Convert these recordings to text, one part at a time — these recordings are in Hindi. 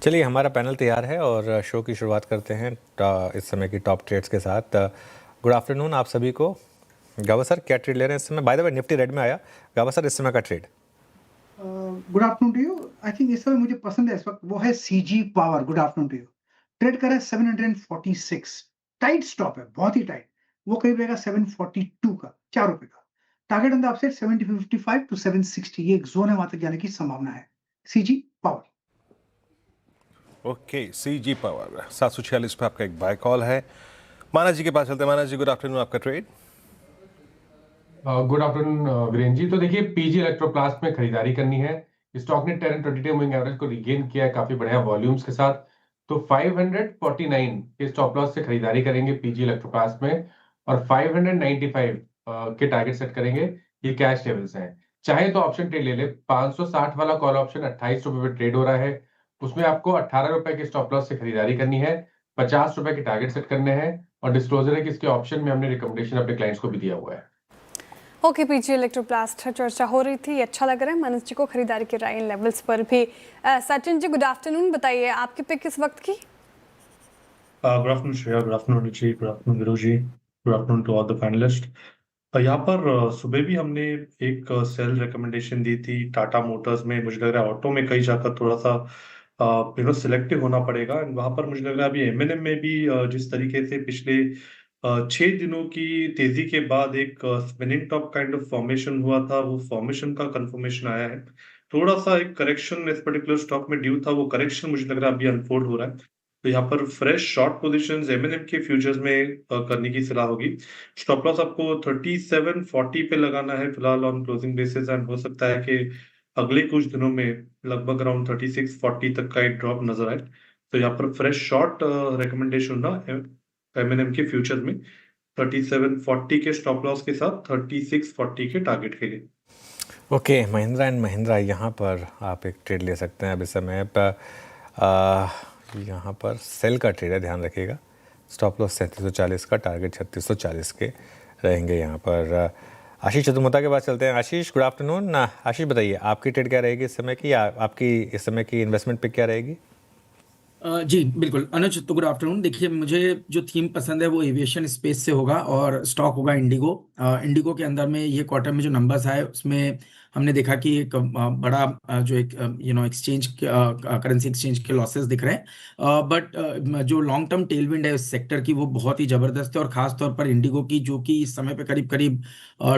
चलिए हमारा पैनल तैयार है और शो की शुरुआत करते हैं इस समय की टॉप ट्रेड्स के साथ। गुड आफ्टरनून आप सभी को। गावा सर क्या ट्रेड ले रहे हैं इस समय? By the way Nifty red में आया। गावा सर इस समय का trade. Good afternoon to you. I think इस समय मुझे पसंद है इस वक्त वो है CG Power. Good afternoon to you. Trade कर रहा है 746, टाइट स्टॉप है, बहुत ही टाइट। वो करीब रहेगा 742 का, ₹4 का। Target on the upside 755 to 760, ये एक जोन है, वहां तक जाने की संभावना है। CG power. Okay, CG power 746 पे आपका एक बाय कॉल है। माना जी के पास चलते हैं। माना जी गुड आफ्टरनून, आपका ट्रेड। गुड आफ्टरनून वीरेन जी। तो देखिए, पीजी इलेक्ट्रोप्लास्ट में खरीदारी करनी है। स्टॉक ने 10-20 मूविंग एवरेज को रिगेन किया है काफी बढ़िया वॉल्यूम्स के साथ। तो 549 के स्टॉप लॉस से खरीदारी करेंगे पीजी इलेक्ट्रोप्लास्ट में, और 595 के टारगेट सेट करेंगे। ये कैश लेवल्स हैं। चाहे तो ऑप्शन ट्रेड ले ले। 560 वाला कॉल ऑप्शन ₹28 पे ट्रेड हो रहा है। उसमें आपको ₹18 के स्टॉप लॉस से खरीदारी करनी है, ₹50 के टारगेट सेट करने हैं, और डिस्क्लोजर है कि इसके ऑप्शन में हमने रिकमेंडेशन अपने क्लाइंट्स को भी दिया हुआ है। ओके, पीजी इलेक्ट्रोप्लास्ट चर्चा हो रही थी, अच्छा लग रहा है। मनोज जी को खरीदारी के राइन लेवल्स पर भी। सचिन जी गुड आफ्टरनून, बताइए आपकी पिक किस वक्त की? Good afternoon Shreya, good afternoon ji, good afternoon Veeru ji, good afternoon to all the panelist. यहाँ पर सुबह भी हमने एक सेल रिकमेंडेशन दी थी टाटा मोटर्स में। मुझे लग रहा है ऑटो में कहीं जाकर थोड़ा सा सिलेक्टिव होना पड़ेगा। वहां पर मुझे लग रहा है अभी एमएनएम में भी जिस तरीके से पिछले 6 दिनों की तेजी के बाद एक spinning top kind of formation हुआ था, वो फॉर्मेशन का कंफर्मेशन आया है। थोड़ा सा एक करेक्शन इस पर्टिकुलर स्टॉक में ड्यू था, वो करेक्शन मुझे लग रहा है अभी अनफोल्ड हो रहा है। तो यहाँ पर फ्रेश शॉर्ट पोजीशंस एमएनएम के फ्यूचर्स में करने की सलाह होगी। स्टॉप लॉस आपको 3740 पे लगाना है फिलहाल ऑन क्लोजिंग बेसिस, एंड हो सकता है कि अगले कुछ दिनों में लगभग अराउंड 3640 तक का एक ड्रॉप नजर आए। तो यहाँ पर फ्रेश शॉर्ट रिकमेंडेशन ना एमएनएम के फ्यूचर में 3740 के स्टॉप लॉस के साथ 3640 के टारगेट के लिए। ओके, महिंद्रा एंड महिंद्रा यहाँ पर आप एक ट्रेड ले सकते हैं अब इस समय पर। यहाँ पर सेल का ट्रेड है, ध्यान रखिएगा। स्टॉप लॉस 3740 का, टारगेट 3640 के रहेंगे यहाँ पर। आशीष चतुर्मुता के पास चलते हैं। आशीष गुड आफ्टरनून। आशीष बताइए आपकी ट्रेड क्या रहेगी इस समय की, या आपकी इस समय की इन्वेस्टमेंट पिक क्या रहेगी? जी बिल्कुल अनुज, तो गुड आफ्टरनून। देखिए, मुझे जो थीम पसंद है वो एविएशन स्पेस से होगा, और स्टॉक होगा इंडिगो। इंडिगो के अंदर में ये क्वार्टर में जो नंबर्स आए उसमें हमने देखा कि एक बड़ा जो एक एक्सचेंज करेंसी एक्सचेंज के लॉसेस दिख रहे हैं, बट जो लॉन्ग टर्म टेलविंड है उस सेक्टर की वो बहुत ही जबरदस्त है। और खास तौर पर इंडिगो की, जो कि इस समय पे करीब करीब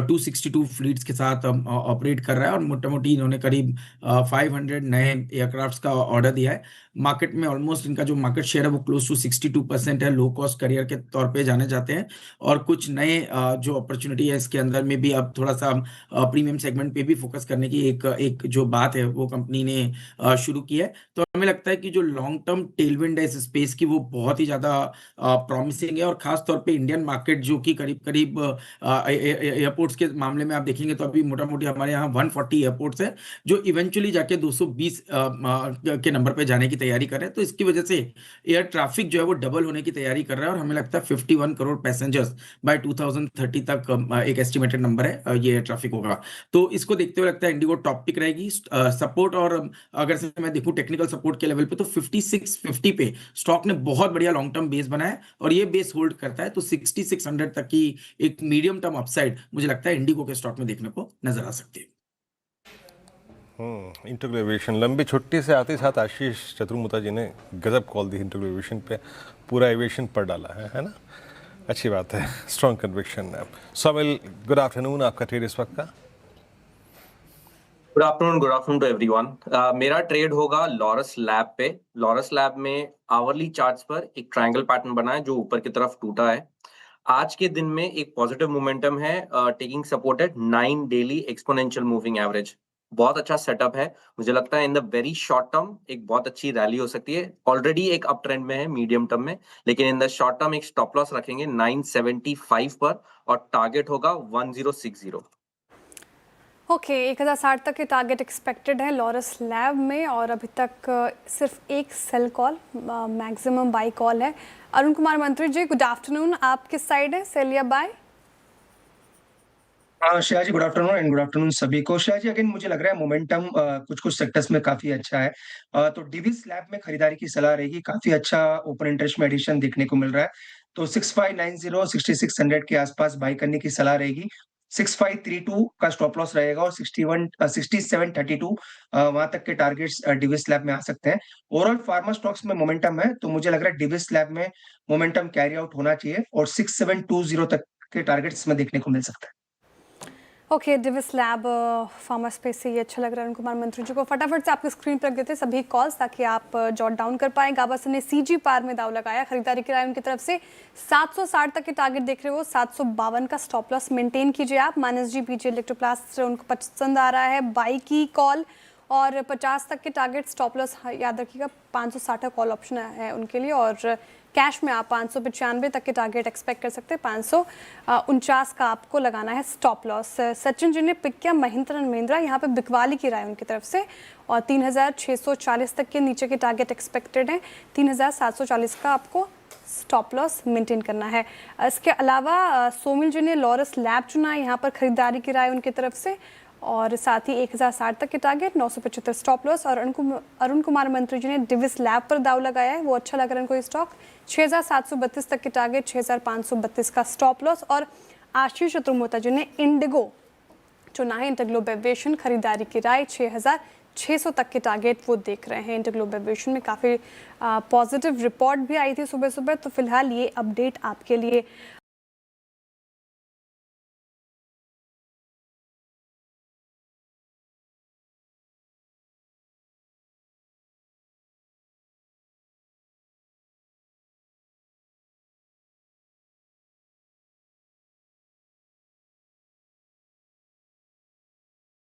262 फ्लीट्स के साथ ऑपरेट कर रहा है, और मोटा मोटी इन्होंने करीब 500 नए एयरक्राफ्ट्स का ऑर्डर दिया है। मार्केट में ऑलमोस्ट इनका जो मार्केट शेयर है वो क्लोज टू 62% है। लो कॉस्ट करियर के तौर पे जाने जाते हैं, और कुछ नए जो अपॉर्चुनिटी है इसके अंदर में भी अब थोड़ा सा प्रीमियम सेगमेंट पे भी फोकस करने की एक जो बात है वो कंपनी ने शुरू की है। तो हमें लगता है कि जो लॉन्ग टर्म टेलविंड है इस स्पेस की वो बहुत ही ज्यादा प्रॉमिसिंग है। और खास तौर पे इंडियन मार्केट जो कि करीब करीब एयरपोर्ट्स के मामले में आप देखेंगे तो अभी मोटा मोटी हमारे यहाँ 140 एयरपोर्ट्स है, जो इवेंचुअली जाके 220 के नंबर पे जाने की तैयारी कर रहे हैं। तो इसकी वजह से एयर ट्रैफिक जो है वो डबल होने की तैयारी कर रहा है, और हमें लगता है 51 करोड़ पैसेंजर्स बाय 2030 तक एक एस्टिमेटेड नंबर है ये एयर ट्रैफिक होगा। तो इसको देखते हुए लगता है इंडिगो टॉप पिक रहेगी। सपोर्ट, और अगर से मैं देखूं टेक्निकल सपोर्ट के लेवल पे, तो 5650 पे स्टॉक ने बहुत बढ़िया लॉन्ग टर्म बेस बनाया है, और ये बेस होल्ड करता है। तो 6600 तक की एक मीडियम टर्म अपसाइड मुझे लगता है इंडिगो के स्टॉक में देखने को नजर आ सकती है। इंटेग्रो एविएशन लंबी छुट्टी से आते साथ आशीष चतुर्मुता जी ने गजब कॉल दी। इंटेग्रो एविएशन पे पूरा एविएशन पर डाला है ना? अच्छी बात है, स्ट्रॉन्ग कन्विक्शन है। सोमिल गुड आफ्टरनून, आपका ट्रेड इस वक्त का? Good afternoon to everyone. मेरा ट्रेड होगा लॉरस लैब पे। लॉरस लैब में आवरली चार्ट्स पर एक ट्रायंगल पैटर्न बना है जो ऊपर की तरफ टूटा है। आज के दिन में एक पॉजिटिव मोमेंटम है, taking supported 9 daily exponential moving average. बहुत अच्छा सेटअप है। मुझे लगता है in the very short term एक बहुत अच्छी रैली हो सकती है। ऑलरेडी एक अप ट्रेंड में है मीडियम टर्म में, लेकिन इन द शॉर्ट टर्म एक स्टॉप लॉस रखेंगे 975 पर, और टारगेट होगा 1060। ओके, 1060 तक के टारगेट एक्सपेक्टेड है लॉरस लैब में, और अभी तक सिर्फ एक sell call, maximum buy call है। अरुण कुमार मंत्री जी गुड आफ्टरनून, आप किस साइड है, सेल या buy? Shreya ji good afternoon and good afternoon सभी को। श्रेया जी अगेन मुझे लग रहा है मोमेंटम कुछ-कुछ सेक्टर्स में काफ़ी अच्छा है। तो डिविस लैब में खरीदारी की सलाह रहेगी, काफ़ी अच्छा ओपन इंटरेस्ट में एडिशन देखने को मिल रहा है। तो 6590 6600 के आसपास बाय करने की सलाह रहेगी। 6532 का स्टॉप लॉस रहेगा और 6732 वहाँ तक के टारगेट्स डिविस लैब में आ सकते हैं। ओवरऑल फार्मा स्टॉक्स में मोमेंटम है, तो मुझे लग रहा है डिविस लैब में मोमेंटम कैरी आउट होना चाहिए और 6720 तक के टारगेट्स में देखने को मिल सकता है। Okay, Divi's lab pharma space से ये अच्छा लग रहा है। अरुण कुमार मंत्री जी को फटाफट से आपकी स्क्रीन पर रख देते सभी कॉल्स ताकि आप जॉट डाउन कर पाएं। गाबासन ने सीजी पार में दाव लगाया, खरीदारी की राय उनकी तरफ से 760 तक के टारगेट देख रहे हो, 752 का स्टॉप लॉस मेंटेन कीजिए आप। मानस जी पीजी इलेक्ट्रोप्लास्ट उनको पसंद आ रहा है, बाई की कॉल और 50 तक के टारगेट स्टॉप लॉस याद रखिएगा। 560 का कॉल ऑप्शन है उनके लिए और कैश में आप 595 तक के टारगेट एक्सपेक्ट कर सकते हैं। 549 का आपको लगाना है स्टॉप लॉस। सचिन जी ने पिक किया महिंद्रा एंड महिंद्रा, यहाँ पे बिकवाली की राय उनकी तरफ से और 3640 तक के नीचे के टारगेट एक्सपेक्टेड हैं। 3740 का आपको स्टॉप लॉस मेंटेन करना है। इसके अलावा सोमिल जी ने लॉरस लैब चुना है, यहाँ पर खरीदारी की राय उनकी तरफ से और साथ ही 1060 तक के टारगेट, 975 स्टॉप लॉस। और अरुण कुमार मंत्री जी ने डिविस लैब पर दाव लगाया है, वो अच्छा लग रहा है उनको ये स्टॉक। 6732 तक के टारगेट, 6532 का स्टॉप लॉस। और आशीष चतुर्मोता जी ने इंडिगो चुना है, इंटरग्लोब एविएशन, खरीदारी की राय 6600 तक के टारगेट वो देख रहे हैं। इंटरग्लोब एविएशन में काफ़ी पॉजिटिव रिपोर्ट भी आई थी सुबह सुबह, तो फिलहाल ये अपडेट आपके लिए।